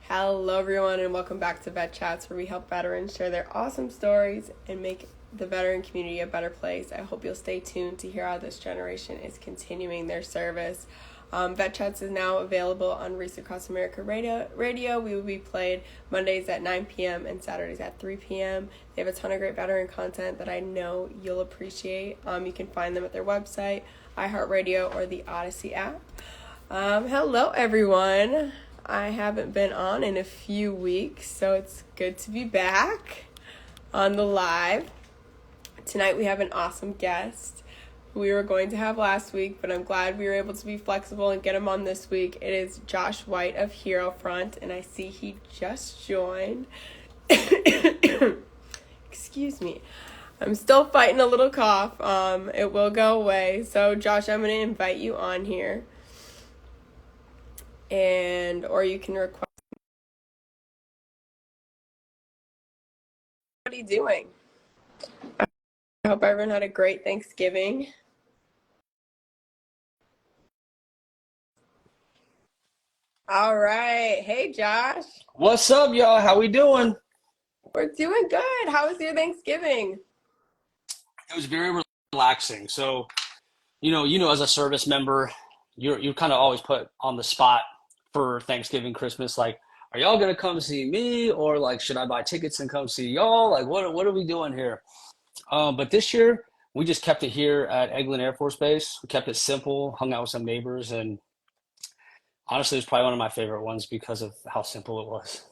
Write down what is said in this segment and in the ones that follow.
Hello, everyone, and welcome back to Vet Chats, where we help veterans share their awesome stories and make the veteran community a better place. I hope you'll stay tuned to hear how this generation is continuing their service. Vet Chats is now available on Reese Across America Radio. We will be played Mondays at 9 p.m. and Saturdays at 3 p.m. They have a ton of great veteran content that I know you'll appreciate. You can find them at their website, iHeartRadio, or the Odyssey app. Hello, everyone. I haven't been on in a few weeks, so it's good to be back on the live. Tonight we have an awesome guest who we were going to have last week, but I'm glad we were able to be flexible and get him on this week. It is Josh White of Hero Front, and I see he just joined. Excuse me. I'm still fighting a little cough. It will go away. So, Josh, I'm going to invite you on here. Or you can request. What are you doing? I hope everyone had a great Thanksgiving. All right. Hey, Josh. What's up, y'all? How we doing? We're doing good. How was your Thanksgiving? It was very relaxing. So, as a service member, you're kind of always put on the spot for Thanksgiving, Christmas. Like, are y'all gonna come see me, or like, should I buy tickets and come see y'all? Like, what are we doing here? But this year, we just kept it here at Eglin Air Force Base. We kept it simple, hung out with some neighbors, and honestly, it was probably one of my favorite ones because of how simple it was.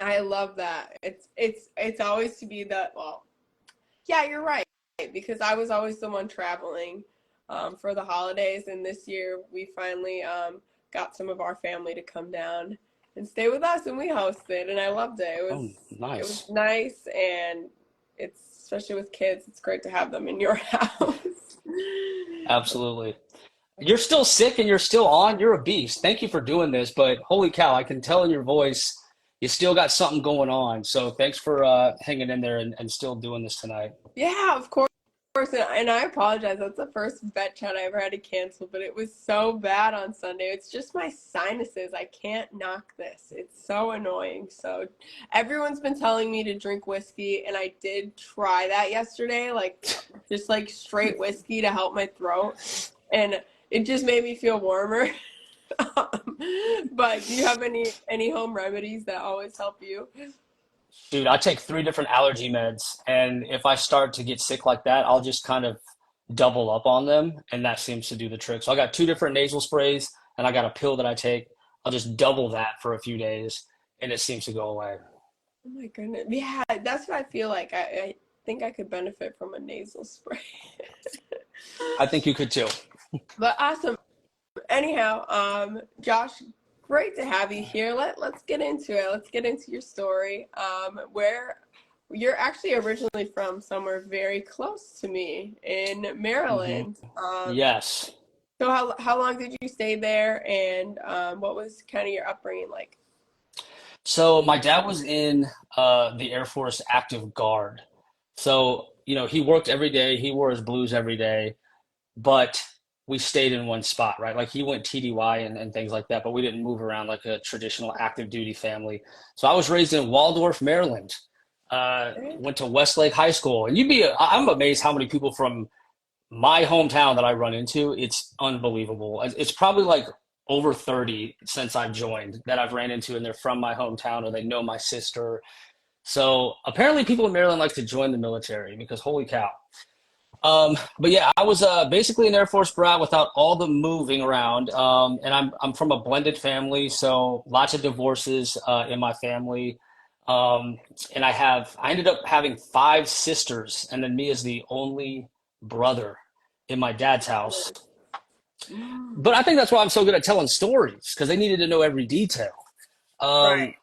I love that. It's always to be yeah, you're right. Because I was always the one traveling for the holidays, and this year we finally got some of our family to come down and stay with us, and we hosted, and I loved it. Oh, It was nice. nice, and it's especially with kids, it's great to have them in your house. Absolutely. You're still sick and you're still on. You're a beast. Thank you for doing this, but holy cow, I can tell in your voice you still got something going on. So thanks for hanging in there and still doing this tonight. Yeah, of course. And I apologize. That's the first vet chat I ever had to cancel, but it was so bad on Sunday. It's just my sinuses. I can't knock this. It's so annoying. So everyone's been telling me to drink whiskey, and I did try that yesterday, just like straight whiskey to help my throat, and it just made me feel warmer. But do you have any home remedies that always help you? Dude, I take three different allergy meds, and if I start to get sick like that, I'll just kind of double up on them, and that seems to do the trick. So I got two different nasal sprays, and I got a pill that I take. I'll just double that for a few days, and it seems to go away. Oh my goodness. Yeah, that's what I feel like. I think I could benefit from a nasal spray. I think you could too. But awesome. Anyhow, Josh, great to have you here. Let's get into it. Let's get into your story. Where you're actually originally from, somewhere very close to me in Hmm. Maryland. Yes. So how long did you stay there, and what was kind of your upbringing like? So my dad was in the Air Force Active Guard. So, he worked every day, he wore his blues every day, but we stayed in one spot, right? Like he went TDY and things like that, but we didn't move around like a traditional active duty family. So I was raised in Waldorf, Maryland. Went to Westlake High School, and I'm amazed how many people from my hometown that I run into. It's unbelievable. It's probably like over 30 since I've joined that I've ran into, and they're from my hometown or they know my sister. So apparently, people in Maryland like to join the military because holy cow. But yeah, I was basically an Air Force brat without all the moving around. And I'm from a blended family, so lots of divorces in my family. Um, and I ended up having five sisters, and then me as the only brother in my dad's house. Mm. But I think that's why I'm so good at telling stories because they needed to know every detail. Right.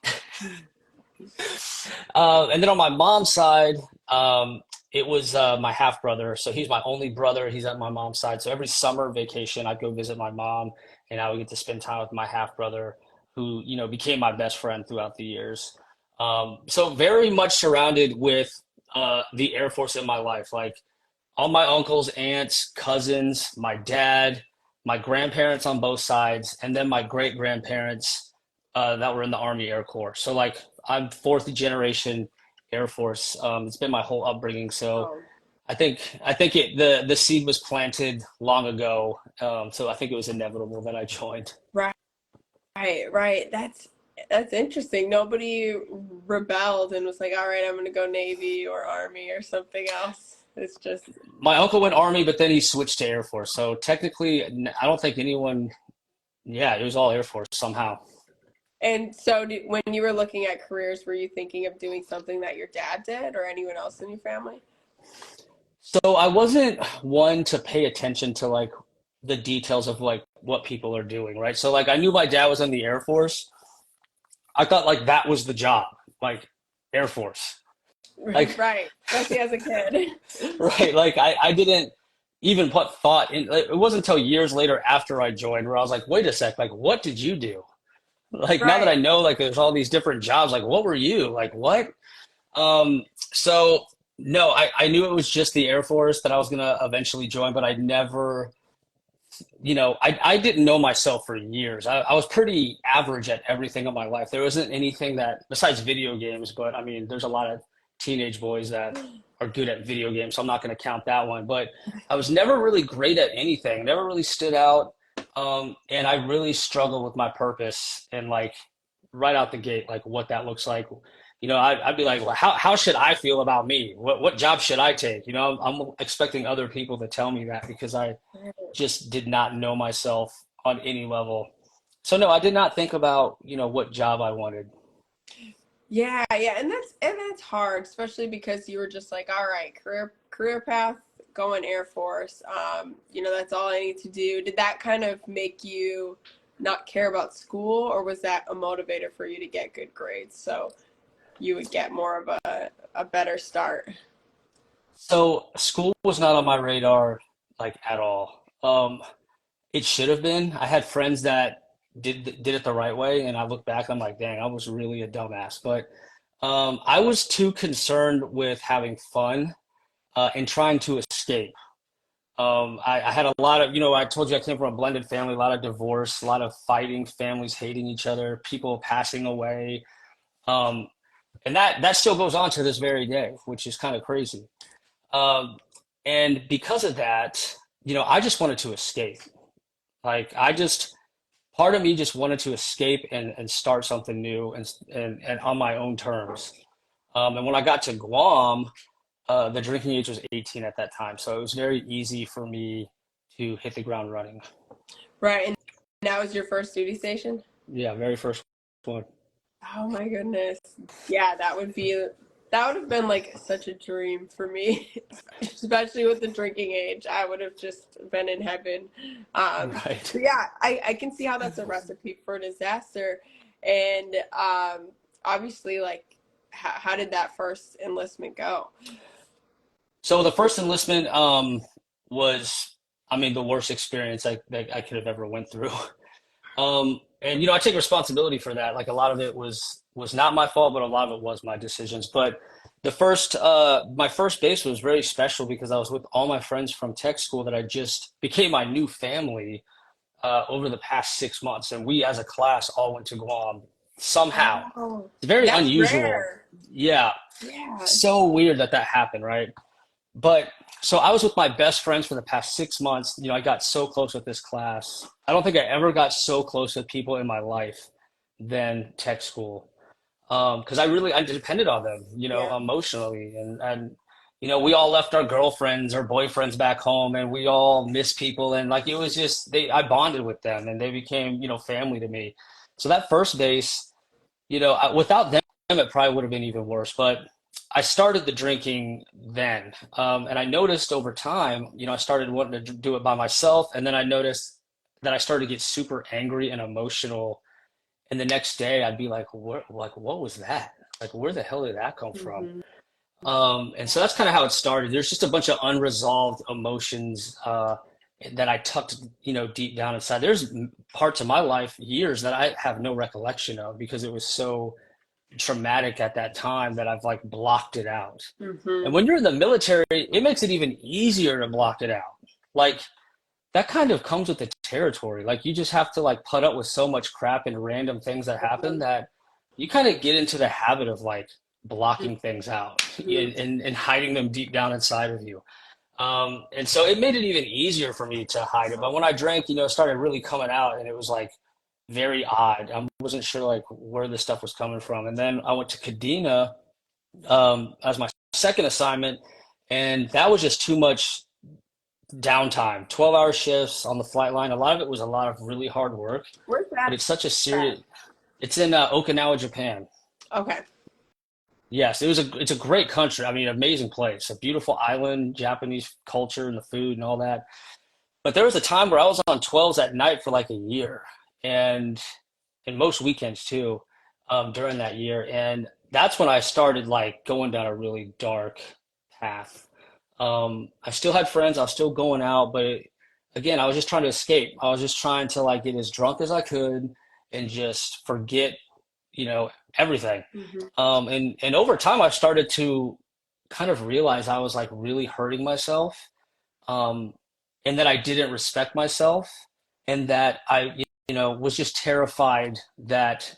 Um, and then on my mom's side, it was my half brother. So he's my only brother. He's at my mom's side. So every summer vacation, I'd go visit my mom, and I would get to spend time with my half brother, who became my best friend throughout the years. So very much surrounded with the Air Force in my life. Like all my uncles, aunts, cousins, my dad, my grandparents on both sides, and then my great grandparents. that were in the Army Air Corps. So like I'm fourth generation Air Force. It's been my whole upbringing. So Oh, I think the seed was planted long ago. So I think it was inevitable that I joined. right, right. That's interesting. Nobody rebelled and was like, "All right, I'm going to go Navy or Army or something else." It's just, My uncle went Army, but then he switched to Air Force. So technically, I don't think anyone. Yeah, it was all Air Force somehow. and so when you were looking at careers, were you thinking of doing something that your dad did or anyone else in your family? So I wasn't one to pay attention to like the details of like what people are doing, right? So like I knew my dad was in the Air Force. I thought like that was the job, like Air Force. Like Right, especially as a kid. right, like I didn't even put thought in like, it wasn't until years later after I joined where I was like, wait a sec, like what did you do? Like now that I Right. know like there's all these different jobs, like what were you? Like what? So no, I knew it was just the Air Force that I was gonna eventually join, but I never, I didn't know myself for years. I was pretty average at everything in my life. There wasn't anything that, besides video games, but I mean, there's a lot of teenage boys that are good at video games, so I'm not going to count that one. But I was never really great at anything, never really stood out. And I really struggle with my purpose and like right out the gate, like what that looks like. I'd be like, well, how should I feel about me? What job should I take? I'm expecting other people to tell me that because I just did not know myself on any level. So no, I did not think about, what job I wanted. Yeah, yeah, and that's hard, especially because you were just like, all right, career path, going Air Force. That's all I need to do. Did that kind of make you not care about school, or was that a motivator for you to get good grades so you would get more of a better start? So school was not on my radar like at all. It should have been. I had friends that did it the right way, and I look back, I'm like, dang, I was really a dumbass. But I was too concerned with having fun and trying to escape. I had a lot of, I told you I came from a blended family, a lot of divorce, a lot of fighting, families hating each other, people passing away. Um, and that still goes on to this very day, which is kind of crazy. Um, and because of that, I just wanted to escape. Like part of me just wanted to escape and start something new and on my own terms. And when I got to Guam, the drinking age was 18 at that time, so it was very easy for me to hit the ground running. Right, and that was your first duty station? Yeah, very first one. Oh my goodness. Yeah, that would have been like such a dream for me, especially with the drinking age. I would have just been in heaven. Right. So yeah, I can see how that's a recipe for disaster. And obviously, like, how did that first enlistment go? So the first enlistment was, I mean, the worst experience that I could have ever went through. And I take responsibility for that. Like a lot of it was not my fault, but a lot of it was my decisions. But my first base was very special because I was with all my friends from tech school that I just became my new family over the past 6 months, and we as a class all went to Guam somehow. Oh, It's very that's unusual. rare. Yeah, Yeah. so weird that happened, right? But so I was with my best friends for the past 6 months. I got so close with this class. I don't think I ever got so close with people in my life than tech school. Because I depended on them, Yeah. emotionally, and we all left our girlfriends or boyfriends back home, and we all miss people, and like it was just I bonded with them, and they became family to me. So that first base, without them, it probably would have been even worse. But I started the drinking then, and I noticed over time, I started wanting to do it by myself, and then I noticed that I started to get super angry and emotional, and the next day I'd be what was that? Like, where the hell did that come from? Hmm. And so that's kind of how it started. There's just a bunch of unresolved emotions that I tucked, deep down inside. There's parts of my life, years that I have no recollection of because it was so traumatic at that time that I've like blocked it out. Hmm. And when you're in the military, it makes it even easier to block it out. Like that kind of comes with the territory. Like you just have to like put up with so much crap and random things that happen that you kind of get into the habit of like blocking things out Mhm. and hiding them deep down inside of you. And so it made it even easier for me to hide it. But when I drank, it started really coming out and it was like very odd. I wasn't sure like where this stuff was coming from. And then I went to Kadena as my second assignment, and that was just too much downtime. 12-hour shifts on the flight line. A lot of it was a lot of really hard work, Where's but that it's such a at? serious. It's in Okinawa, Japan. Okay. Yes, it's a great country. I mean, amazing place, a beautiful island, Japanese culture and the food and all that. But there was a time where I was on 12s at night for like a year, and most weekends too, during that year. And that's when I started like going down a really dark path. I still had friends, I was still going out, but again, I was just trying to escape. I was just trying to like get as drunk as I could and just forget, everything. Hmm. And over time, I started to kind of realize I was like really hurting myself, um, and that I didn't respect myself, and that I was just terrified that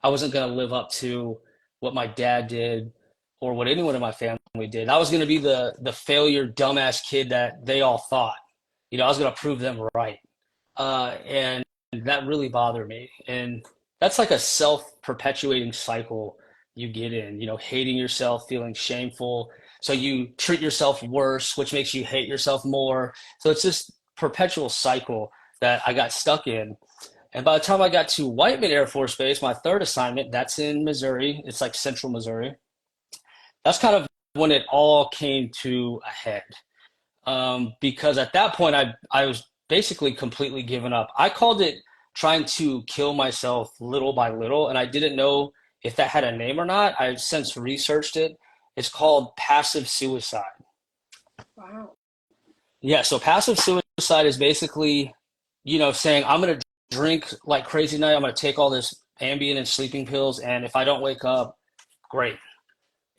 I wasn't going to live up to what my dad did or what anyone in my family did. I was going to be the failure, dumbass kid that they all thought. I was going to prove them right, and that really bothered me. And that's like a self-perpetuating cycle you get in. Hating yourself, feeling shameful, so you treat yourself worse, which makes you hate yourself more. So it's this perpetual cycle that I got stuck in. And by the time I got to Whiteman Air Force Base, my third assignment, that's in Missouri. It's like central Missouri. That's kind of when it all came to a head. Because at that point, I was basically completely given up. I called it trying to kill myself little by little, and I didn't know if that had a name or not. I've since researched it. It's called passive suicide. Wow. Yeah, so passive suicide is basically, saying I'm gonna drink like crazy tonight. I'm gonna take all this Ambien and sleeping pills, and if I don't wake up, great.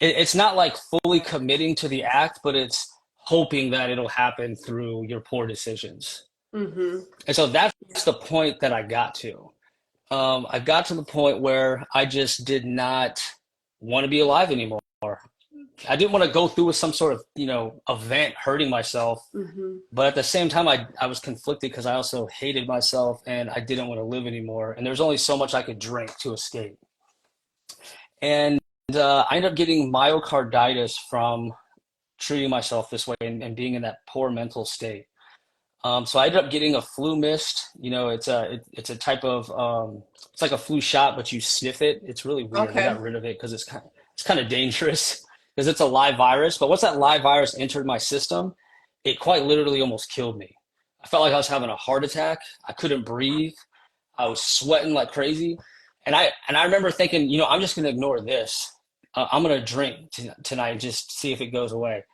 It's not like fully committing to the act, but it's hoping that it'll happen through your poor decisions. Hmm. And so that's the point that I got to. I got to the point where I just did not want to be alive anymore. I didn't want to go through with some sort of, event hurting myself. Hmm. But at the same time, I was conflicted because I also hated myself and I didn't want to live anymore. And there was only so much I could drink to escape. And I ended up getting myocarditis from treating myself this way and being in that poor mental state. So I ended up getting a flu mist. It's a type of it's like a flu shot, but you sniff it. It's really weird. They Okay. got rid of it because it's kind of dangerous because it's a live virus. But once that live virus entered my system, it quite literally almost killed me. I felt like I was having a heart attack. I couldn't breathe. I was sweating like crazy, and I remember thinking, I'm just gonna ignore this. I'm gonna drink tonight and just see if it goes away.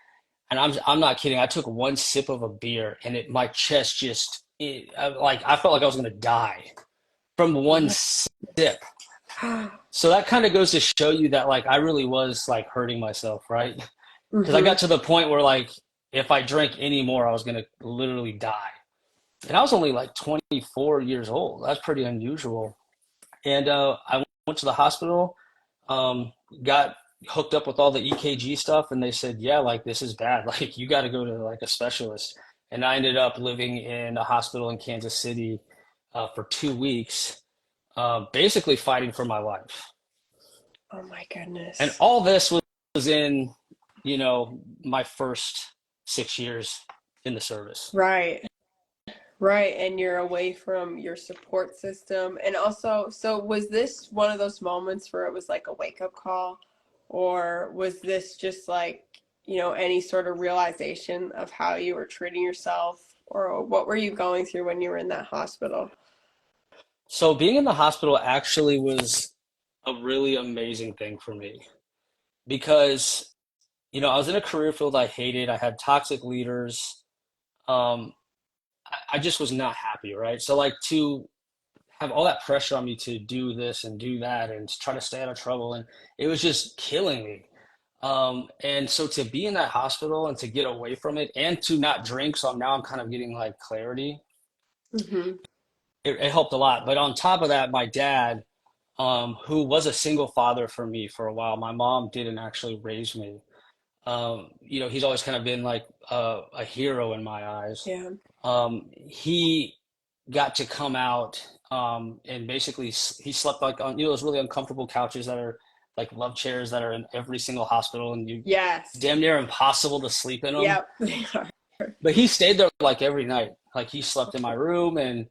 And I'm not kidding. I took one sip of a beer, and my chest I felt like I was gonna die from one sip. So that kind of goes to show you that like I really was like hurting myself, right? Because I Hmm. got to the point where like if I drank any more, I was gonna literally die. And I was only like 24 years old. That's pretty unusual. And I went to the hospital, got hooked up with all the EKG stuff, and they said, "Yeah, like this is bad. Like you got to go to like a specialist." And I ended up living in a hospital in Kansas City for 2 weeks, basically fighting for my life. Oh my And goodness. all this was in, my first 6 years in the service. Right. Right. And you're away from your support system. And also, so was this one of those moments where it was like a wake-up call? Or was this just like, any sort of realization of how you were treating yourself? Or what were you going through when you were in that hospital? So being in the hospital actually was a really amazing thing for me because I was in a career field I hated. I had toxic leaders. Um, I just was not happy, right? So like to have all that pressure on me to do this and do that and to try to stay out of trouble, and it was just killing me. And so to be in that hospital and to get away from it and to not drink, so now I'm kind of getting like clarity Hmm. It helped a lot. But on top of that, my dad, who was a single father for me for a while, my mom didn't actually raise me. He's always kind of been like a hero in my eyes. Yeah. He got to come out and basically he slept like on those really uncomfortable couches that are like love chairs that are in every single hospital, and you Yes. damn near impossible to sleep in them. Yep. They are. But he stayed there like every night. Like he slept in my room, and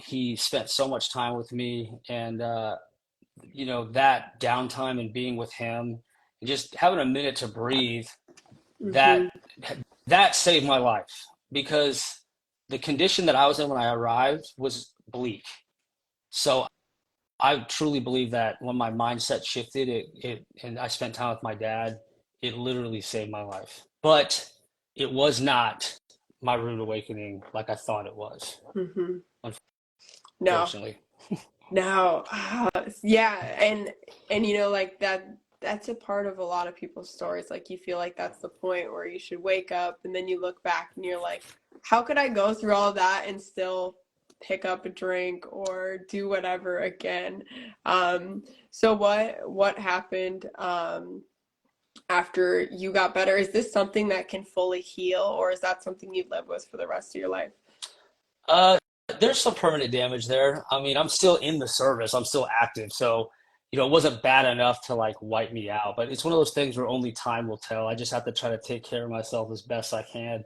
he spent so much time with me, and that downtime and being with him and just having a minute to breathe, Hmm. that that saved my life because the condition that I was in when I arrived was bleak. So I truly believe that when my mindset shifted, and I spent time with my dad, it literally saved my life. But it was not my rude awakening like I thought it was, Hmm. No. unfortunately. No. Yeah, and like that's a part of a lot of people's stories. Like you feel like that's the point where you should wake up and then you look back and you're like, how could I go through all that and still pick up a drink or do whatever again? So what happened after you got better? Is this something that can fully heal, or is that something you live with for the rest of your life? Uh, there's some permanent damage there. I mean, I'm still in the service. I'm still active. So, it wasn't bad enough to like wipe me out, but it's one of those things where only time will tell. I just have to try to take care of myself as best I can.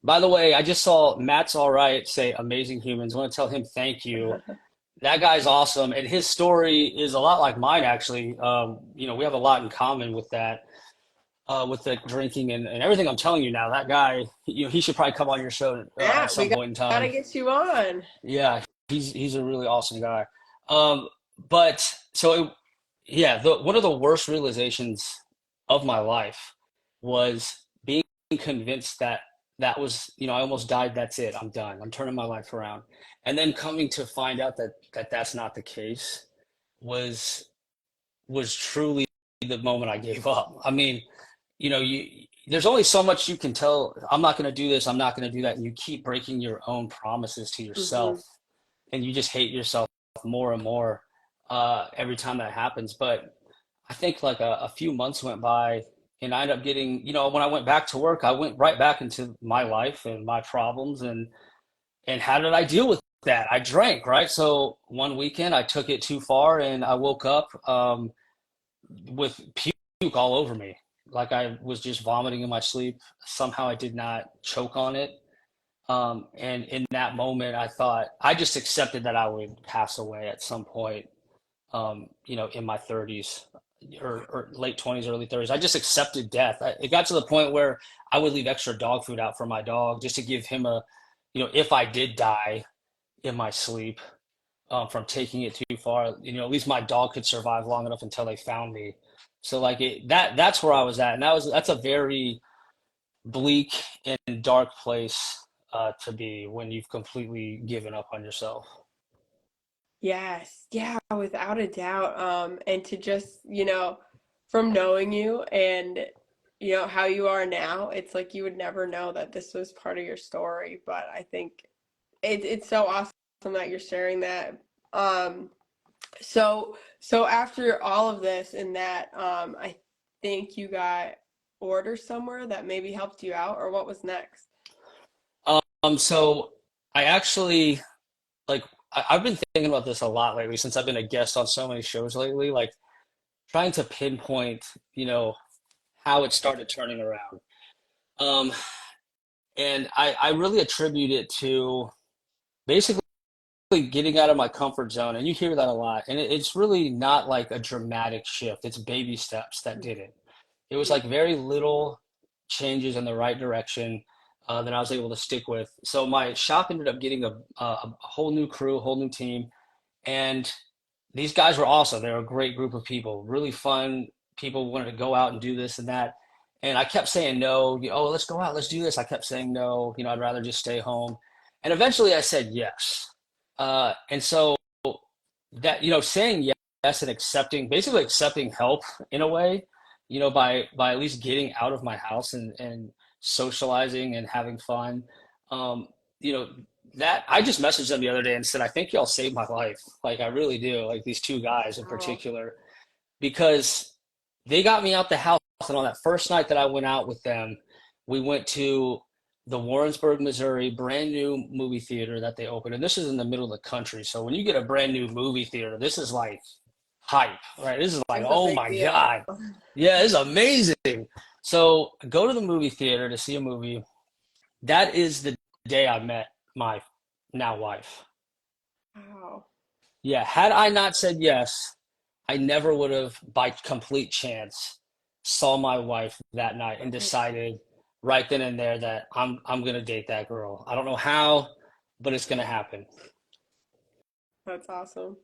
By the way, I just saw Matt's All Right say Amazing Humans. I want to tell him thank you. That guy's awesome. And his story is a lot like mine, actually. We have a lot in common with that, with the drinking and everything I'm telling you now. That guy, he should probably come on your show Yeah, at we some got, point in gotta time. get you on. Yeah, he's a really awesome guy. Um, but so yeah, one of the worst realizations of my life was being convinced that that was, I almost died. That's it. I'm done. I'm turning my life around. And then coming to find out that that's not the case was truly the moment I gave up. I mean, there's only so much you can tell. I'm not going to do this. I'm not going to do that. And you keep breaking your own promises to Hmm. yourself, and you just hate yourself more and more every time that happens. But I think like a few months went by, and I ended up getting, when I went back to work, I went right back into my life and my problems, and how did I deal with that? I drank, right? So one weekend I took it too far, and I woke up with puke all over me, like I was just vomiting in my sleep. Somehow I did not choke on it. And in that moment, I thought I just accepted that I would pass away at some point, in my 30s or late 20s, early 30s. I just accepted death. It got to the point where I would leave extra dog food out for my dog just to give him if I did die in my sleep, from taking it too far, at least my dog could survive long enough until they found me. So like that's where I was at, and that's a very bleak and dark place to be when you've completely given up on yourself. Yes, yeah, without a doubt. And to just, from knowing you and how you are now, it's like you would never know that this was part of your story. But I think it's so awesome that you're sharing that. Um, so after all of this and that, I think you got orders somewhere that maybe helped you out, or what was next? So I actually like I've been thinking about this a lot lately since I've been a guest on so many shows lately, like trying to pinpoint, how it started turning around. Um, and I really attribute it to basically getting out of my comfort zone. And you hear that a lot. And it's really not like a dramatic shift. It's baby steps that did it. It was like very little changes in the right direction that I was able to stick with. So my shop ended up getting a whole new crew, a whole new team. And these guys were awesome. They were a great group of people, really fun people, wanted to go out and do this and that. And I kept saying no. Oh, let's go out, let's do this. I kept saying no. I'd rather just stay home. And eventually I said yes. And so that, saying yes and basically accepting help in a way, by at least getting out of my house and socializing and having fun. Um, you know, that I just messaged them the other day and said, I think y'all saved my life. Like I really do. Like these two guys in Wow. particular, because they got me out the house. And on that first night that I went out with them, we went to the Warrensburg, Missouri, brand new movie theater that they opened. And this is in the middle of the country. So when you get a brand new movie theater, this is like hype, right? This is like, It's a oh big my deal. God. Yeah, it's amazing. So go to the movie theater to see a movie. That is the day I met my now wife. Wow. Yeah, had I not said yes, I never would have, by complete chance, saw my wife that night and Right. decided right then and there that I'm gonna date that girl. I don't know how, but it's gonna happen. That's awesome.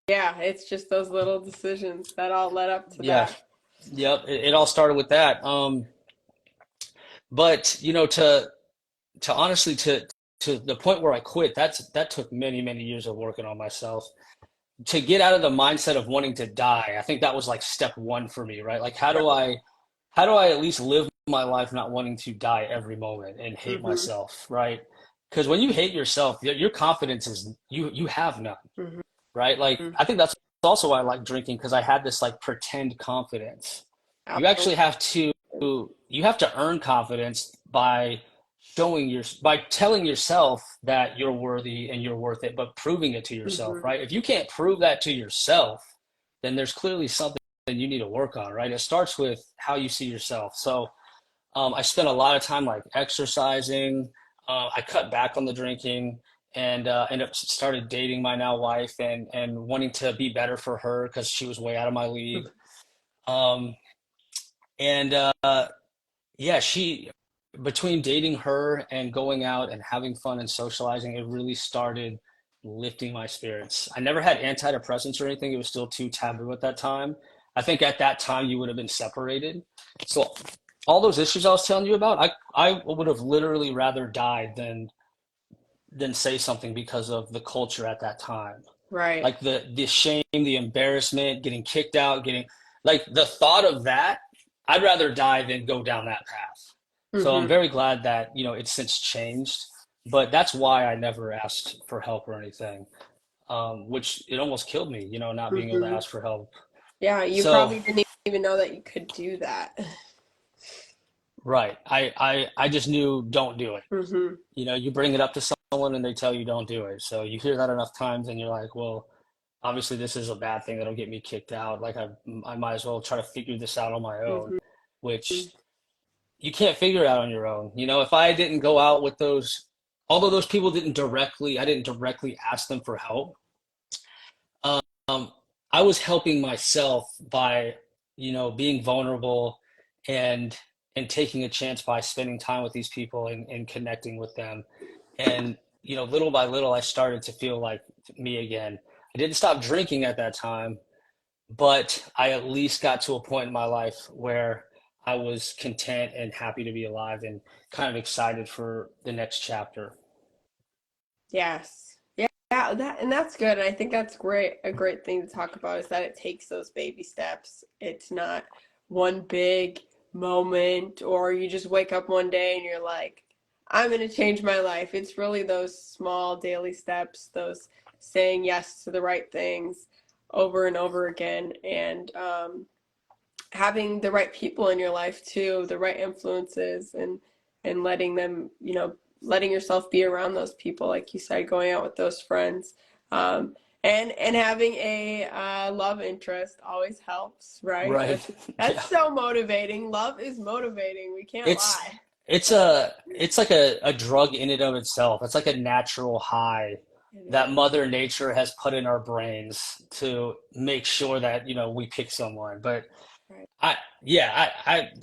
Yeah, it's just those little decisions that all led up to Yeah, that. yep. It all started with that. But to honestly to the point where I quit, that took many years of working on myself. To get out of the mindset of wanting to die, I think that was like step one for me, right? Like how do I at least live my life not wanting to die every moment and hate Mm-hmm. myself, right? Because when you hate yourself, your confidence is you have none, Mm-hmm. right? Like I think that's also why I like drinking because I had this like pretend confidence. You actually Absolutely. have to earn confidence by telling yourself that you're worthy and you're worth it, but proving it to yourself, Mm-hmm. right? If you can't prove that to yourself, then there's clearly something you need to work on, right? It starts with how you see yourself. So I spent a lot of time like exercising. I cut back on the drinking and ended up started dating my now wife and wanting to be better for her because she was way out of my league. Um, and yeah, she between dating her and going out and having fun and socializing, it really started lifting my spirits. I never had antidepressants or anything. It was still too taboo at that time. I think at that time you would have been separated. So all those issues I was telling you about, I would have literally rather died than say something because of the culture at that time. Right. Like the shame, the embarrassment, getting kicked out, getting like the thought of that, I'd rather die than go down that path. So I'm Mm-hmm. very glad that, it's since changed, but that's why I never asked for help or anything. Which it almost killed me, not being able to Mm-hmm. ask for help. Yeah, you So, probably didn't even know that you could do that. right. I just knew don't do it. Mm-hmm. You bring it up to someone and they tell you don't do it. So you hear that enough times and you're like, well, obviously this is a bad thing that'll get me kicked out. Like I might as well try to figure this out on my own, Mm-hmm. which you can't figure it out on your own. If I didn't go out with although those people I didn't directly ask them for help. Um, I was helping myself by, being vulnerable and and taking a chance by spending time with these people and connecting with them. And, little by little, I started to feel like me again. I didn't stop drinking at that time, but I at least got to a point in my life where I was content and happy to be alive and kind of excited for the next chapter. Yes. Yeah, yeah, that's good. And I think that's great. A great thing to talk about is that it takes those baby steps. It's not one big moment or you just wake up one day and you're like, I'm going to change my life. It's really those small daily steps, those saying yes to the right things over and over again and having the right people in your life too, the right influences and letting them, letting yourself be around those people, like you said, going out with those friends, and having a love interest always helps, right? Right. That's Yeah. so motivating. Love is motivating. We can't It's lie. it's like a drug in and of itself. It's like a natural high It that is. Mother Nature has put in our brains to make sure that, we pick someone. But Right. yeah,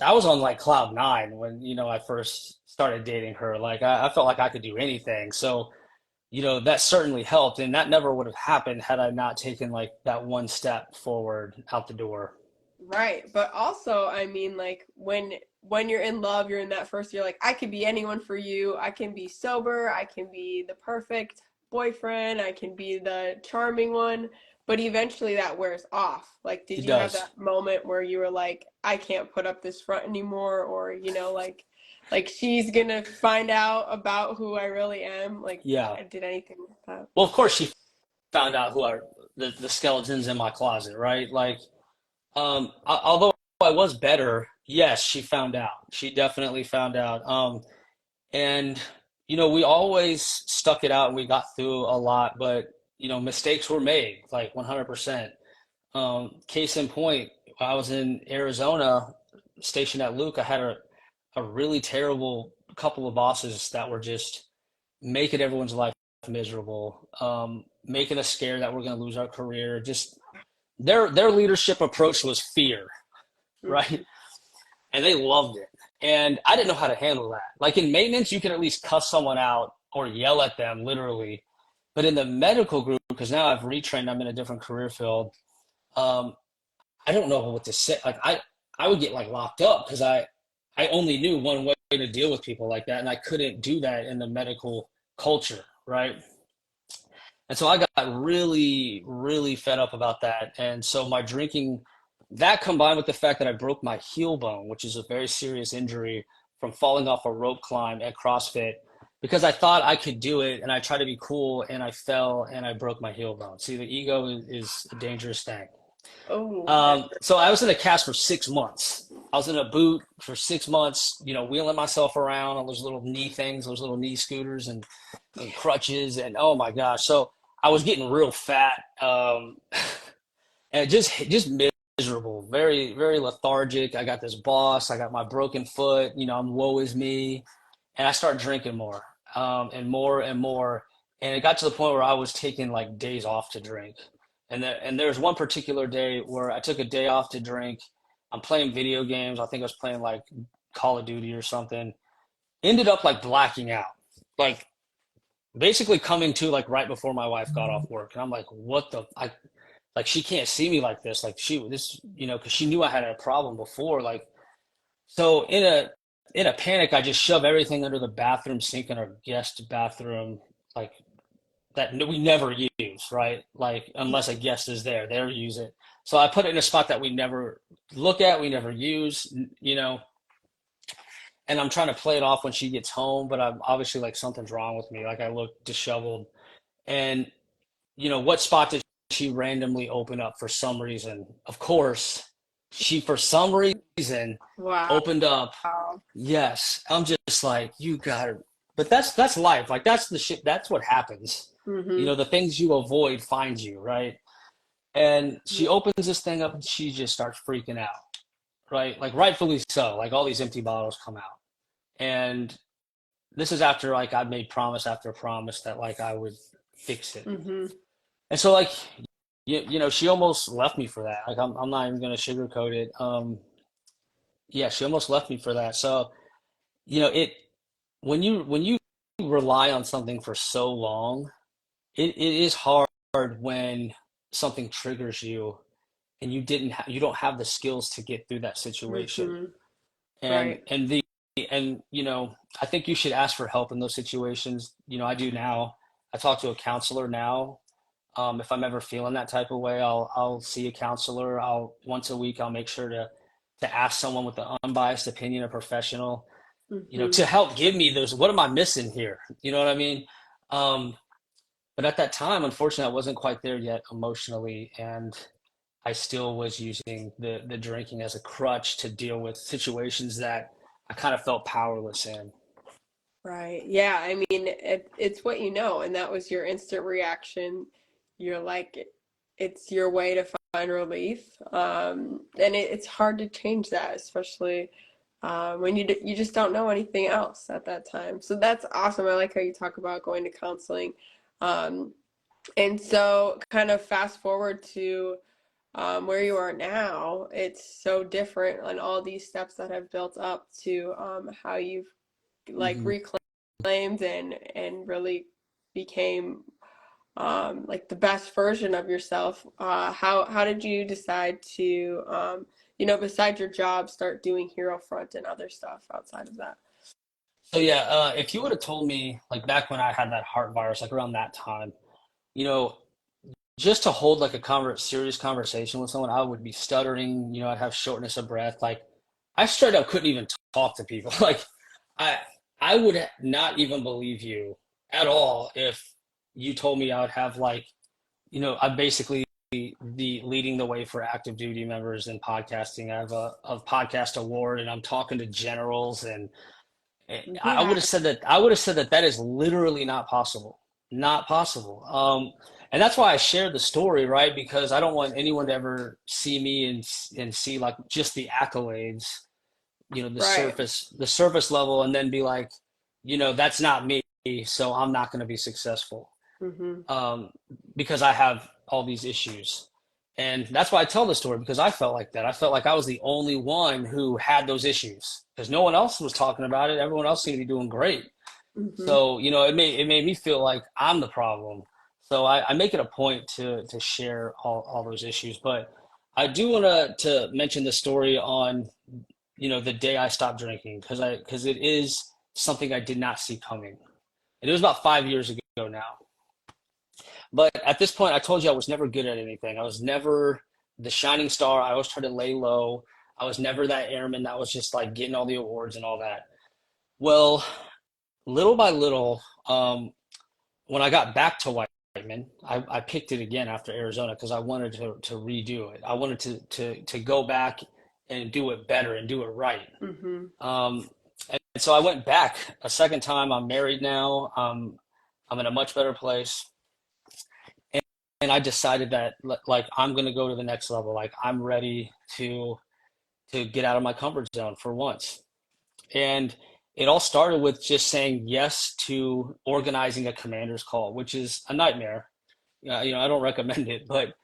I was on like cloud nine when, I first started dating her. Like I felt like I could do anything. So, that certainly helped. And that never would have happened had I not taken like that one step forward out the door. Right. But also, I mean, like when you're in love, you're in that first, you're like, I could be anyone for you. I can be sober, I can be the perfect boyfriend, I can be the charming one. But eventually that wears off. Like, did It you have does. that moment where you were like, I can't put up this front anymore? Or, like, Like she's gonna find out about who I really am. Like Yeah. I did anything like that. Well, of course she found out who are the skeletons in my closet, right? Like, although I was better, yes, she found out. She definitely found out. And we always stuck it out and we got through a lot, but mistakes were made, like 100%. Case in point, I was in Arizona, stationed at Luke. I had a really terrible couple of bosses that were just making everyone's life miserable, making us scared that we're going to lose our career. Just their leadership approach was fear, right? Mhm. And they loved it. And I didn't know how to handle that. Like in maintenance, you can at least cuss someone out or yell at them, literally. But in the medical group, because now I've retrained, I'm in a different career field. Um, I don't know what to say. Like I would get like locked up because I only knew one way to deal with people like that, and I couldn't do that in the medical culture, right? And so I got really, really fed up about that. And so my drinking, that combined with the fact that I broke my heel bone, which is a very serious injury from falling off a rope climb at CrossFit, because I thought I could do it and I tried to be cool and I fell and I broke my heel bone. See, the ego is a dangerous thing. Oh, I've heard So I that. was in a cast for 6 months. I was in a boot for 6 months, wheeling myself around on those little knee things, those little knee scooters and crutches, and oh my gosh. So I was getting real fat, and just miserable, very very lethargic. I got this boss. I got my broken foot. I'm woe is me, and I started drinking more, and more and more, and it got to the point where I was taking like days off to drink. And there's one particular day where I took a day off to drink. I'm playing video games. I think I was playing like Call of Duty or something. Ended up like blacking out, like basically coming to like right before my wife got off work. And I'm like, what the? Like she can't see me like this. Like because she knew I had a problem before. Like so in a panic, I just shove everything under the bathroom sink in our guest bathroom, like that we never use, right? Like unless a guest is there, they'll use it. So I put it in a spot that we never look at, we never use, and I'm trying to play it off when she gets home, but I'm obviously like something's wrong with me. Like I look disheveled. And what spot did she randomly open up for some reason? Of course, she for some reason Wow. opened up. Yes, I'm just like, you got it. But that's life. Like that's the shit. That's what happens. Mm-hmm. The things you avoid find you, right? And she opens this thing up and she just starts freaking out, right? Like rightfully so. Like all these empty bottles come out. And this is after like I'd made promise after promise that like I would fix it. Mm-hmm. And so like she almost left me for that. Like I'm not even gonna sugarcoat it. Yeah, she almost left me for that. So, it when you rely on something for so long, it is hard when something triggers you and you don't have the skills to get through that situation. Mm-hmm. And Right. and the and I think you should ask for help in those situations. I do now. I talk to a counselor now. If I'm ever feeling that type of way, I'll see a counselor. I'll once a week I'll make sure to ask someone with an unbiased opinion, a professional, Mm-hmm. to help give me those. What am I missing here? You know what I mean? Um, but at that time, unfortunately, I wasn't quite there yet emotionally, and I still was using the drinking as a crutch to deal with situations that I kind of felt powerless in. Right. Yeah. I mean, it's what you know, and that was your instant reaction. You're like, it's your way to find relief. And it's hard to change that, especially when you just don't know anything else at that time. So that's awesome. I like how you talk about going to counseling. Um, and so, kind of fast forward to where you are now, it's so different on all these steps that have built up to how you've like Hmm. reclaimed and really became like the best version of yourself. How did you decide to besides your job, start doing Hero Front and other stuff outside of that? So yeah, if you would have told me like back when I had that heart virus, like around that time, you know, just to hold like a serious conversation with someone, I would be stuttering. I'd have shortness of breath. Like I straight up couldn't even talk to people. Like I I would not even believe you at all if you told me I would have like, I'm basically the leading the way for active duty members in podcasting. I have a podcast award and I'm talking to generals and I Yeah. would have said that that is literally not possible. Not possible. And that's why I shared the story, right? Because I don't want anyone to ever see me and see like just the accolades, Right. the surface level, and then be like, that's not me, so I'm not going to be successful. Hmm. um, because I have all these issues. And that's why I tell the story because I felt like that. I felt like I was the only one who had those issues because no one else was talking about it. Everyone else seemed to be doing great. Hmm. So, it made me feel like I'm the problem. So I make it a point to share all those issues. But I do want to mention the story on, the day I stopped drinking because it is something I did not see coming. And it was about 5 years ago now. But at this point, I told you I was never good at anything. I was never the shining star. I always tried to lay low. I was never that airman that was just like getting all the awards and all that. Well, little by little, when I got back to Whiteman, I picked it again after Arizona because I wanted to redo it. I wanted to go back and do it better and do it right. Hmm. And so I went back a second time. I'm married now. I'm in a much better place. And I decided that like I'm going to go to the next level. Like I'm ready to get out of my comfort zone for once. And it all started with just saying yes to organizing a commander's call, which is a nightmare. I don't recommend it, but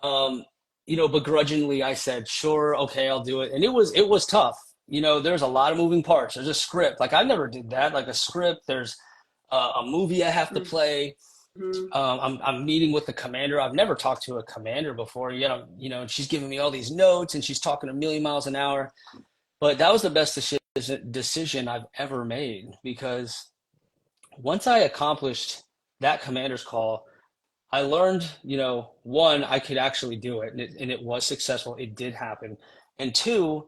um, begrudgingly I said, sure, okay, I'll do it. And it was tough. There's a lot of moving parts. There's a script. Like I never did that. Like a script. There's a movie I have to play. Hmm. I'm meeting with the commander. I've never talked to a commander before. And she's giving me all these notes and she's talking a million miles an hour. But that was the best decision I've ever made because once I accomplished that commander's call, I learned, one, I could actually do it, and it was successful. It did happen. And two,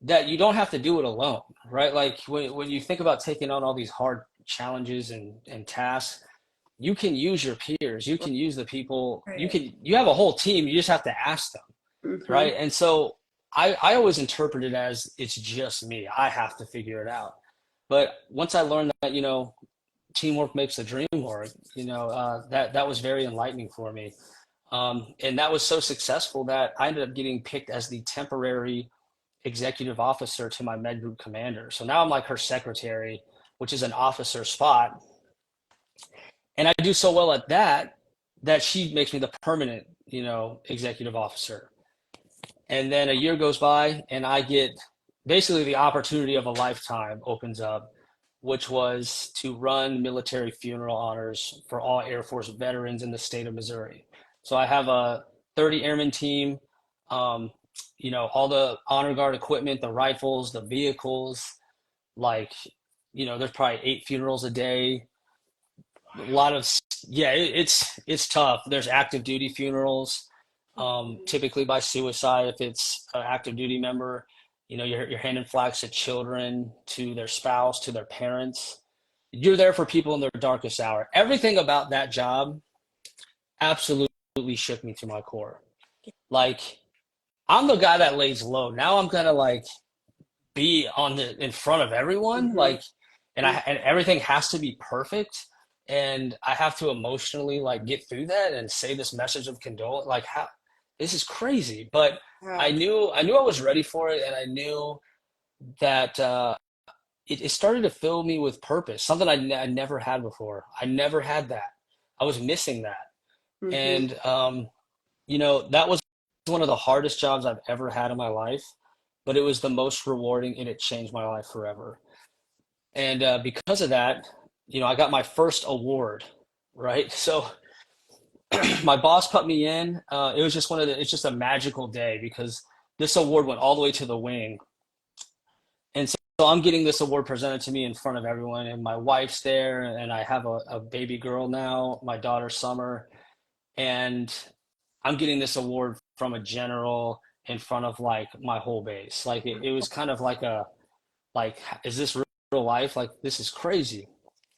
that you don't have to do it alone, right? Like when you think about taking on all these hard challenges and tasks, you can use your peers, you can use the people, Right. you have a whole team, you just have to ask them, Hmm. right? And so I always interpret it as it's just me, I have to figure it out. But once I learned that, teamwork makes the dream work, that was very enlightening for me. And that was so successful that I ended up getting picked as the temporary executive officer to my med group commander. So now I'm like her secretary, which is an officer spot. And I do so well at that that she makes me the permanent, executive officer. And then a year goes by, and I get basically the opportunity of a lifetime opens up, which was to run military funeral honors for all Air Force veterans in the state of Missouri. So I have a 30 airman team, um, all the honor guard equipment, the rifles, the vehicles, like, there's probably 8 funerals a day, a lot of yeah, it's tough. There's active duty funerals, typically by suicide if it's an active duty member. You're handing flags to children, to their spouse, to their parents. You're there for people in their darkest hour. Everything about that job absolutely shook me to my core. Like I'm the guy that lays low. Now I'm gonna like be on the in front of everyone. Hmm. Like and everything has to be perfect and I have to emotionally like get through that and say this message of condolence. Like how this is crazy, but Yeah. I knew I was ready for it, and I knew that it started to fill me with purpose, something I never had before. I never had that. I was missing that, Hmm. and that was one of the hardest jobs I've ever had in my life, but it was the most rewarding, and it changed my life forever. And because of that, I got my first award, right? So my boss put me in. It was just it's just a magical day because this award went all the way to the wing. And so I'm getting this award presented to me in front of everyone, and my wife's there, and I have a baby girl now, my daughter Summer, and I'm getting this award from a general in front of like my whole base. Like it was kind of like is this life, like this is crazy.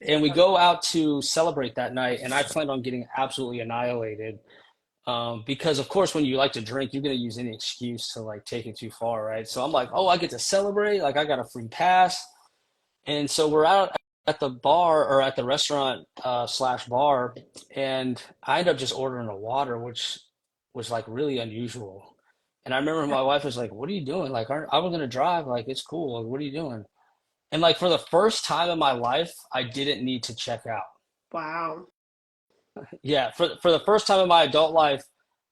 And we go out to celebrate that night, and I planned on getting absolutely annihilated. Because of course, when you like to drink, you're gonna use any excuse to like take it too far, right? So I'm like, oh, I get to celebrate, like I got a free pass. And so we're out at the bar or at the restaurant slash bar, and I end up just ordering a water, which was like really unusual. And I remember my wife was like, "What are you doing? Like, I was gonna drive. Like, it's cool. Like, what are you doing?" And like for the first time in my life, I didn't need to check out. Wow. Yeah, for the first time in my adult life,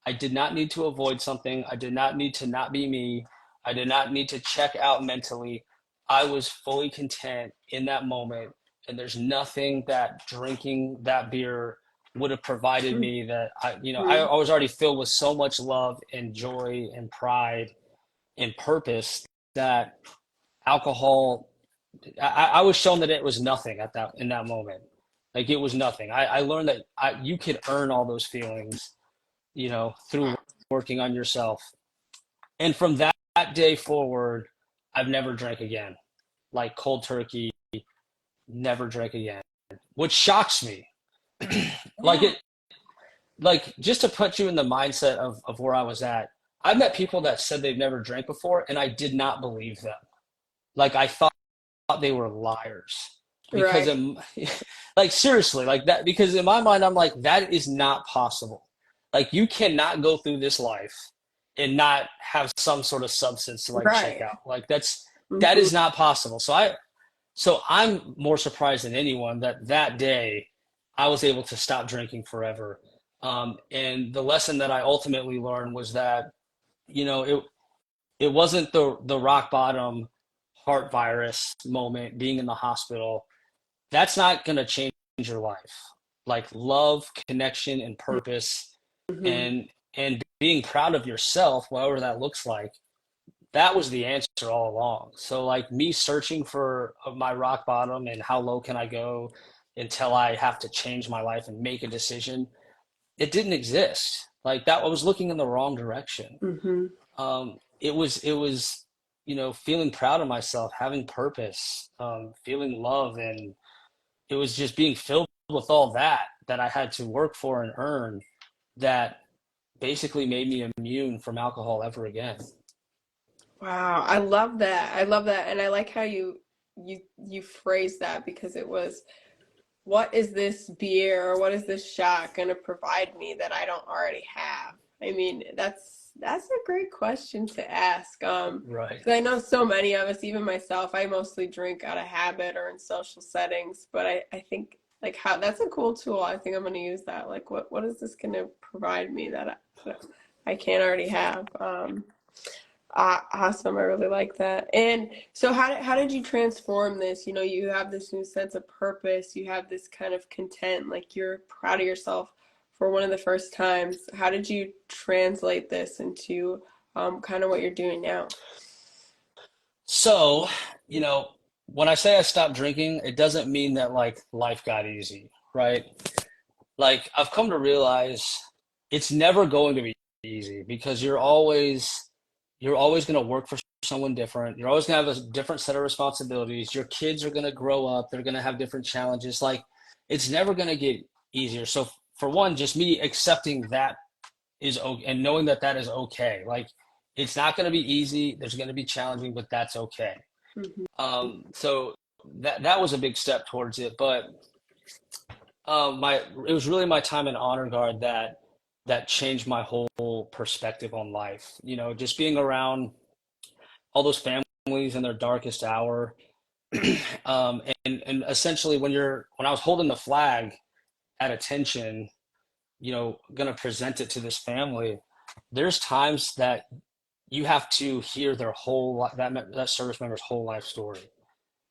I did not need to avoid something. I did not need to not be me. I did not need to check out mentally. I was fully content in that moment, and there's nothing that drinking that beer would have provided me that I Mhm. was already filled with so much love and joy and pride and purpose that alcohol I was shown that it was nothing at that in that moment. Like it was nothing. I learned that you could earn all those feelings, through working on yourself. And from that day forward, I've never drank again. Like cold turkey, never drank again, which shocks me. Like Yeah. it, like just to put you in the mindset of where I was at. I've met people that said they've never drank before, and I did not believe them. Like I thought they were liars because Right. I'm like seriously like that because in my mind I'm like that is not possible. Like you cannot go through this life and not have some sort of substance to like check Right. out. Like that Hmm. is not possible. So I'm more surprised than anyone that that day I was able to stop drinking forever. And the lesson that I ultimately learned was that you know it it wasn't the rock bottom heart virus moment being in the hospital. That's not going to change your life. Like love, connection, and purpose, Hmm. and being proud of yourself, whatever that looks like. That was the answer all along. So like me searching for my rock bottom and how low can I go until I have to change my life and make a decision, it didn't exist. Like that, I was looking in the wrong direction. Hmm. It was feeling proud of myself, having purpose, feeling love, and it was just being filled with all that I had to work for and earn that basically made me immune from alcohol ever again. Wow. I love that. I love that. And I like how you phrased that because it was what is this beer or what is this shot going to provide me that I don't already have? I mean, that's a great question to ask. Right. 'Cause I know so many of us, even myself, I mostly drink out of habit or in social settings, but I think like how that's a cool tool. I think I'm going to use that. Like what is this going to provide me that I can't already have? Awesome. I really like that. And so how did you transform this? You know, you have this new sense of purpose. You have this kind of content, like you're proud of yourself for one of the first times. How did you translate this into kind of what you're doing now? So, you know, when I say I stopped drinking, it doesn't mean that like life got easy, right? Like I've come to realize it's never going to be easy because you're always going to work for someone different. You're always going to have a different set of responsibilities. Your kids are going to grow up. They're going to have different challenges. Like it's never going to get easier. So for one, just me accepting that is okay and knowing that that is okay. Like it's not going to be easy. There's going to be challenging, but that's okay. Hmm. So that was a big step towards it. But my it was really my time in honor guard that changed my whole perspective on life. Just being around all those families in their darkest hour, and essentially when I was holding the flag at attention, going to present it to this family. There's times that you have to hear their that service member's whole life story,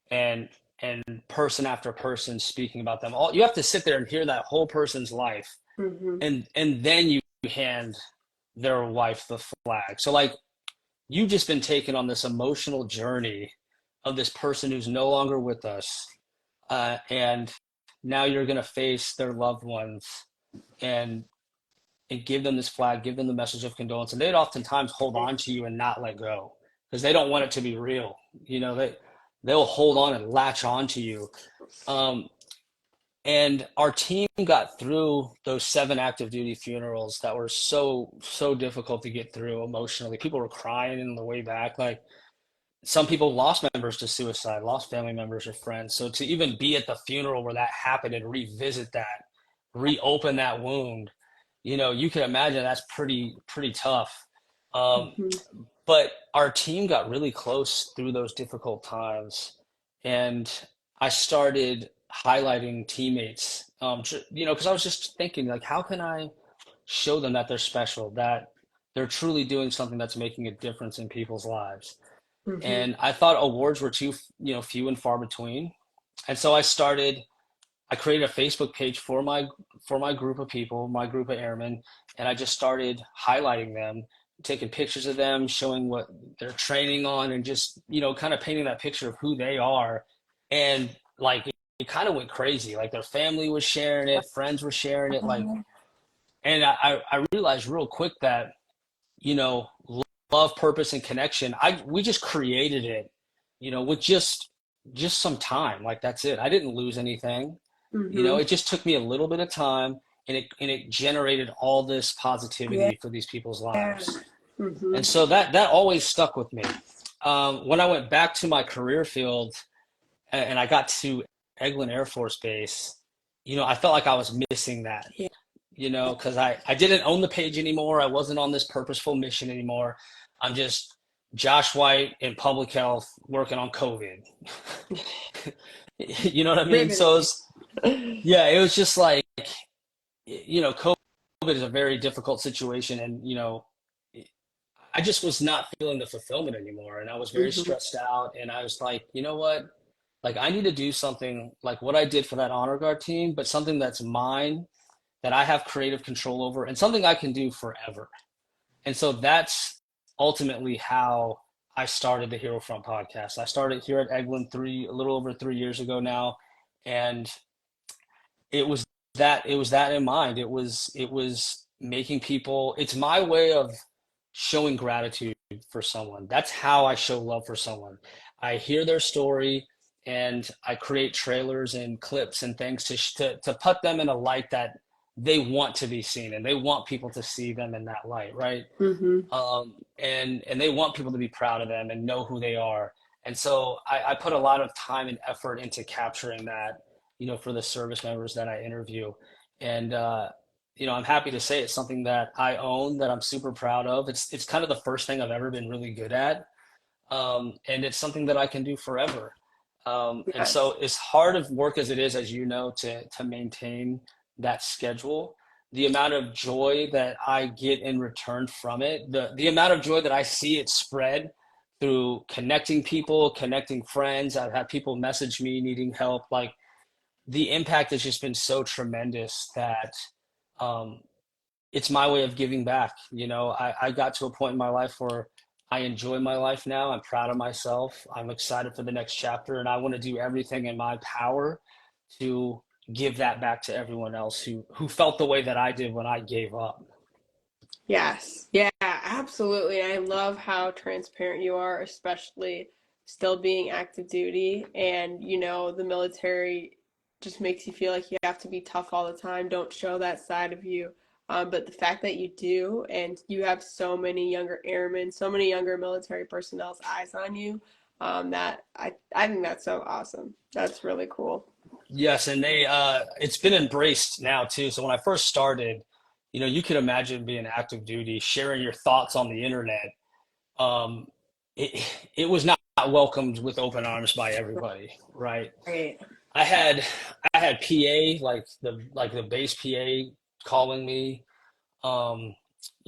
and and person after person speaking about them. All you have to sit there and hear that whole person's life, Hmm. and then you hand their wife the flag. So like you've just been taken on this emotional journey of this person who's no longer with us, and now you're going to face their loved ones and give them this flag, give them the message of condolence, and they'd oftentimes hold on to you and not let go because they don't want it to be real. They they'll hold on and latch on to you. Um, and our team got through those 7 active duty funerals that were so difficult to get through emotionally. People were crying in the way back. Like some people lost members to suicide, lost family members or friends. So to even be at the funeral where that happened and revisit that, reopen that wound, you can imagine that's pretty tough. Um, Hmm. but our team got really close through those difficult times, and I started highlighting teammates. Because I was just thinking, like, how can I show them that they're special, that they're truly doing something that's making a difference in people's lives. Hmm. And I thought awards were too, few and far between. And so I created a Facebook page for my group of people, my group of airmen, and I just started highlighting them, taking pictures of them, showing what they're training on, and just kind of painting that picture of who they are. And like it kind of went crazy. Like their family was sharing it, friends were sharing it, like, and I realized real quick that you know love, purpose, and connection. We just created it, with just some time. Like that's it. I didn't lose anything. Hmm. It just took me a little bit of time, and it generated all this Yeah. positivity for these people's lives. Hmm. And so that always stuck with me. When I went back to my career field and I got to Eglin Air Force Base, I felt like I was missing that, Yeah. because I didn't own the page anymore. I wasn't on this purposeful mission anymore. I'm just Josh White in public health working on COVID. You know what I mean? So Riveting. yeah, it was just like, COVID is a very difficult situation. And, I just was not feeling the fulfillment anymore. And I was very Hmm. stressed out. And I was like, you know what? Like, I need to do something like what I did for that honor guard team, but something that's mine, that I have creative control over, and something I can do forever. And so that's ultimately how I started the Hero Front podcast. I started here at Eglin a little over 3 years ago now. And it was it was that in mind. It was making people, it's my way of showing gratitude for someone. That's how I show love for someone. I hear their story, and I create trailers and clips and things to put them in a light that they want to be seen, and they want people to see them in that light, right? Hmm. And they want people to be proud of them and know who they are. And so I put a lot of time and effort into capturing that, for the service members that I interview. And I'm happy to say it's something that I own, that I'm super proud of. It's kind of the first thing I've ever been really good at, and it's something that I can do forever. And so, Yes. as hard of work as it is, as you know, to maintain that schedule, the amount of joy that I get in return from it, the amount of joy that I see it spread through connecting people, connecting friends. I've had people message me needing help. Like the impact has just been so tremendous that um, it's my way of giving back. I got to a point in my life where I enjoy my life now. I'm proud of myself. I'm excited for the next chapter, and I want to do everything in my power to give that back to everyone else who felt the way that I did when I gave up. Yes. Yeah, absolutely. I love how transparent you are, especially still being active duty. And, the military just makes you feel like you have to be tough all the time. Don't show that side of you. But the fact that you do, and you have so many younger airmen, so many younger military personnel's eyes on you, that I think that's so awesome. That's really cool. Yes, and it's been embraced now too. So when I first started, you could imagine being active duty, sharing your thoughts on the internet. Um, it it was not welcomed with open arms by everybody, right? Right. I had I had PA, like the base PA calling me, um,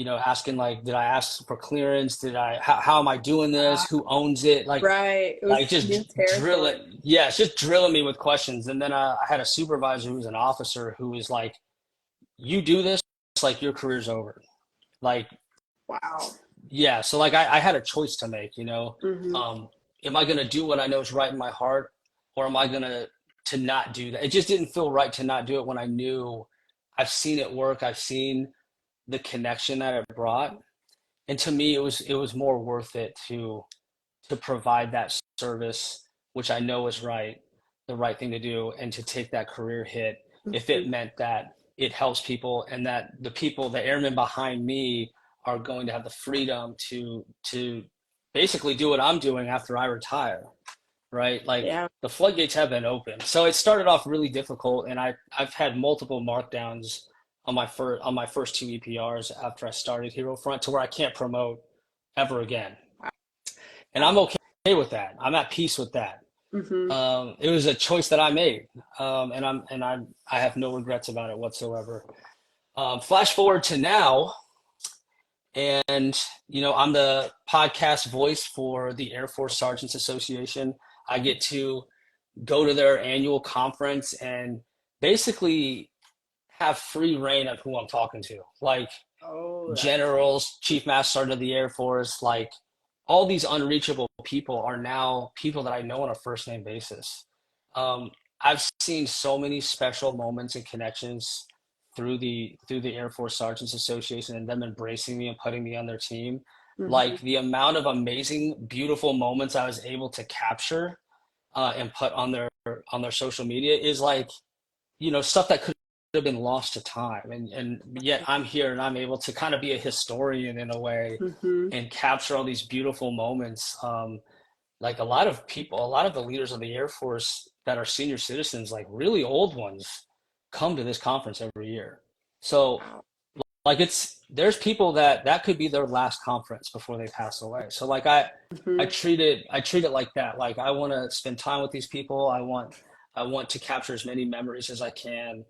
asking like, did I ask for clearance? How am I doing this? Who owns it? Right. It Like was new just drill territory. it. Yeah, it's just drilling me with questions. And then I had a supervisor who was an officer who was like, you do this, like your career's over. Like, Wow. yeah. So like I had a choice to make, Hmm. um, am I going to do what I know is right in my heart, or am I going to not do that? It just didn't feel right to not do it when I knew I've seen it work. I've seen the connection that it brought. And to me, it was more worth it to provide that service which I know is the right thing to do, and to take that career hit if it Mhm. meant that it helps people and that the airmen behind me are going to have the freedom to basically do what I'm doing after I retire, right? Like Yeah. the floodgates have been open. So it started off really difficult, and I've had multiple markdowns on my first two EPRs after I started Hero Front to where I can't promote ever again, and I'm Wow. okay with that. I'm at peace with that. Hmm. It was a choice that I made, I have no regrets about it whatsoever. Flash forward to now, and I'm the podcast voice for the Air Force Sergeants Association. I get to go to their annual conference and basically have free reign of who I'm talking to. Like Oh, that's generals, chief master sergeant of the Air Force, like all these unreachable people are now people that I know on a first name basis. I've seen so many special moments and connections through the Air Force Sergeants Association and them embracing me and putting me on their team. hmm Like the amount of amazing, beautiful moments I was able to capture and put on their social media is like stuff that could have been lost to time, and yet I'm here and I'm able to kind of be a historian in a way hmm and capture all these beautiful moments. Like a lot of the leaders of the Air Force that are senior citizens, like really old ones, come to this conference every year. So Wow. like there's people that could be their last conference before they pass away. So like Hmm. I treat it like that. Like I want to spend time with these people. I want to capture as many memories as I can,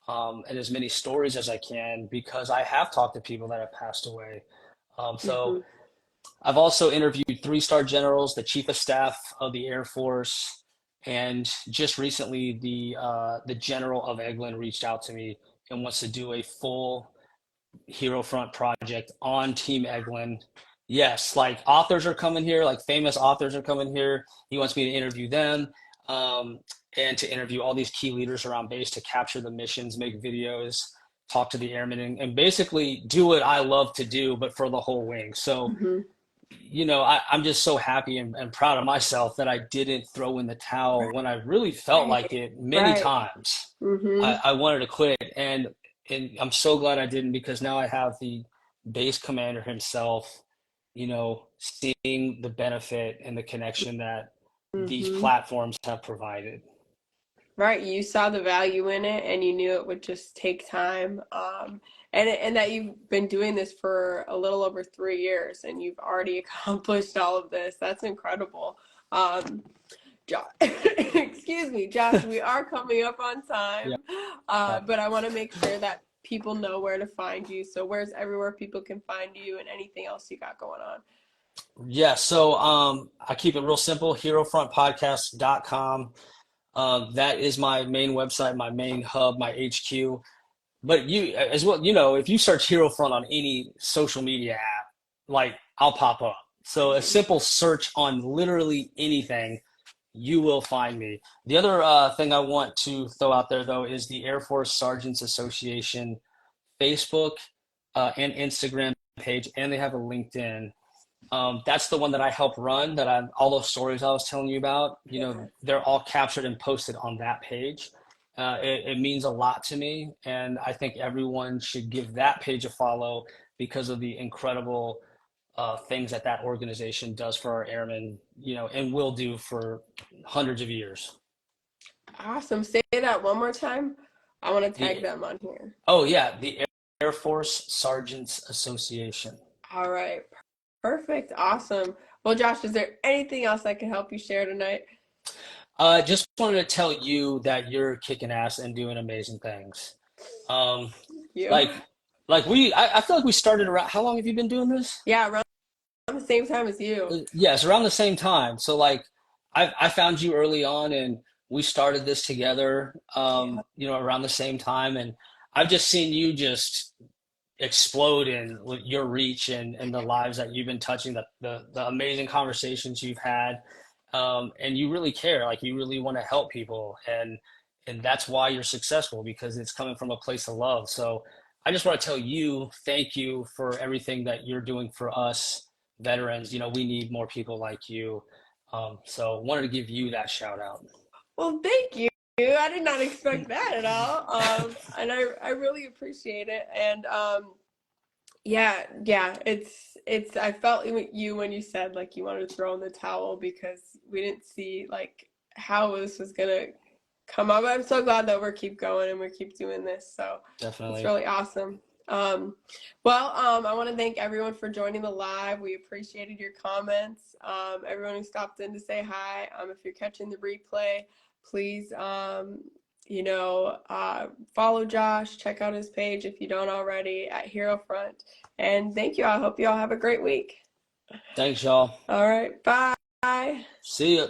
and as many stories as I can, because I have talked to people that have passed away. So hmm I've also interviewed three-star generals, the chief of staff of the Air Force, and just recently the general of Eglin reached out to me and wants to do a full Hero Front project on Team Eglin. Yes, like authors are coming here, like famous authors are coming here. He wants me to interview them, um, and to interview all these key leaders around base to capture the missions, make videos, talk to the airmen, and basically do what I love to do, but for the whole wing. So, hmm I'm just so happy and proud of myself that I didn't throw in the towel when I really felt Right. like it many Right. times. hmm I wanted to quit, and I'm so glad I didn't, because now I have the base commander himself, seeing the benefit and the connection that these hmm platforms have provided. Right. You saw the value in it and you knew it would just take time. And that you've been doing this for a little over 3 years and you've already accomplished all of this. That's incredible. Um, excuse me, Josh, we are coming up on Yeah. time, but I want to make sure that people know where to find you. So, where's everywhere people can find you and anything else you got going on? Yeah. So I keep it real simple, herofrontpodcast.com. That is my main website, my main hub, my HQ. But you as well, if you search Hero Front on any social media app, like I'll pop up. So a Mhm. simple search on literally anything, you will find me. The other thing I want to throw out there though is the Air Force Sergeants Association Facebook and Instagram page, and they have a LinkedIn. That's the one that I help run. All those stories I was telling you about, Yeah. they're all captured and posted on that page. It means a lot to me, and I think everyone should give that page a follow because of the incredible things that organization does for our airmen, and will do for hundreds of years. Awesome. Say that one more time. I want to tag The them on here. Oh yeah, the Air Force Sergeants Association. All right. Perfect. Awesome. Well, Josh, is there anything else I can help you share tonight? Just wanted to tell you that you're kicking ass and doing amazing things. Um, You. like, I feel like we started around. How long have you been doing this? Yeah, around the same time as you. Yes, around the same time. So like, I found you early on, and we started this together. Yeah. Around the same time, and I've just seen you just explode in with your reach and the lives that you've been touching, the amazing conversations you've had, and you really care, like you really want to help people, and that's why you're successful, because it's coming from a place of love. So I just want to tell you thank you for everything that you're doing for us veterans. We need more people like you, So wanted to give you that shout out. Well, thank you. I did not expect that at all. And I really appreciate it. And yeah, it's I felt you when you said like you wanted to throw in the towel because we didn't see like how this was gonna come up. I'm so glad that we keep going and we keep doing this. So it's Definitely. really awesome. I want to thank everyone for joining the live. We appreciated your comments. Everyone who stopped in to say hi. If you're catching the replay, please, follow Josh. Check out his page if you don't already at Hero Front. And thank you. I hope you all have a great week. Thanks, y'all. All right. Bye. See ya.